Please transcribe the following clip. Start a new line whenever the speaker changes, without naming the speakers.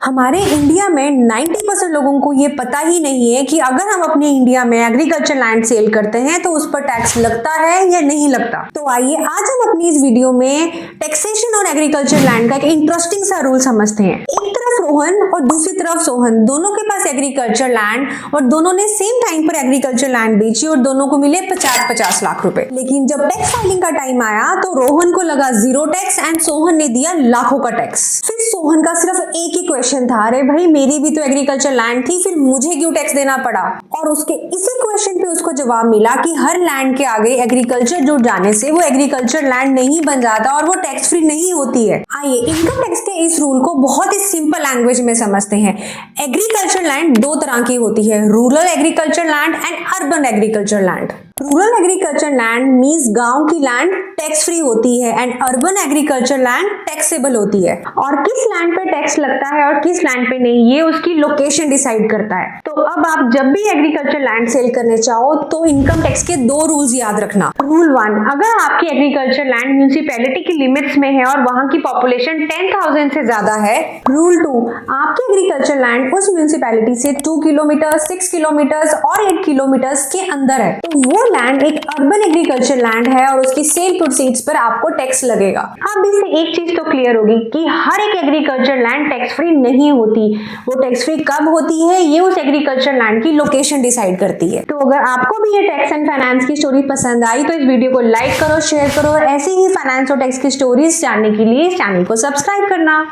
हमारे इंडिया में 90% लोगों को ये पता ही नहीं है कि अगर हम अपने इंडिया में एग्रीकल्चर लैंड सेल करते हैं तो उस पर टैक्स लगता है या नहीं लगता। तो आइए आज हम अपनी इस वीडियो में टैक्सेशन ऑन एग्रीकल्चर लैंड का एक इंटरेस्टिंग सा रूल समझते हैं। एक तरफ रोहन और दूसरी तरफ सोहन, दोनों के पास एग्रीकल्चर लैंड और दोनों ने सेम टाइम पर एग्रीकल्चर लैंड बेची और दोनों को मिले 50-50 लाख रुपए। लेकिन जब टैक्स फाइलिंग का टाइम आया तो रोहन को लगा 0 टैक्स एंड सोहन ने दिया लाखों का टैक्स। फिर सोहन का सिर्फ एक ही क्वेश्चन था, अरे भाई मेरी भी तो एग्रीकल्चर लैंड थी, फिर मुझे क्यों टैक्स देना पड़ा। और उसके इसी क्वेश्चन पे उसको जवाब मिला कि हर लैंड के आगे एग्रीकल्चर जुड़ जाने से वो एग्रीकल्चर लैंड नहीं बन जाता और वो टैक्स फ्री नहीं होती है। आइए इनकम टैक्स के इस रूल को बहुत ही सिंपल लैंग्वेज में समझते हैं। एग्रीकल्चर लैंड दो तरह की होती है, rural agriculture land and urban agriculture land. Rural agriculture land means गांव की लैंड टैक्स फ्री होती है and urban agriculture land taxable होती है। और किस लैंड पे टैक्स लगता है और किस लैंड पे नहीं, ये उसकी लोकेशन डिसाइड करता है। तो अब आप जब भी एग्रीकल्चर लैंड सेल करने चाहो तो इनकम टैक्स के 2 रूल्स याद रखना। रूल 1, अगर आपकी एग्रीकल्चर लैंड म्यूनिसिपैलिटी की लिमिट्स में है और वहां की पॉपुलेशन 10,000 से ज्यादा है। रूल 2, आपकी एग्रीकल्चर लैंड उस म्यूनिसिपैलिटी से 2 किलोमीटर, 6 किलोमीटर और 8 किलोमीटर के अंदर है तो वो लैंड एक अर्बन एग्रीकल्चर लैंड है और उसकी सेल प्रोसीड्स पर आपको टैक्स लगेगा। अब इससे एक चीज तो क्लियर होगी कि हर एक एग्रीकल्चर लैंड टैक्स फ्री नहीं होती। वो टैक्स फ्री कब होती है ये उस एग्रीकल्चर लैंड की लोकेशन डिसाइड करती है। तो अगर आपको भी ये टैक्स एंड फाइनेंस की स्टोरी पसंद आई तो इस वीडियो को लाइक करो, शेयर करो और ऐसे ही फाइनेंस और टैक्स की स्टोरीज जानने के लिए इस चैनल को सब्सक्राइब करना।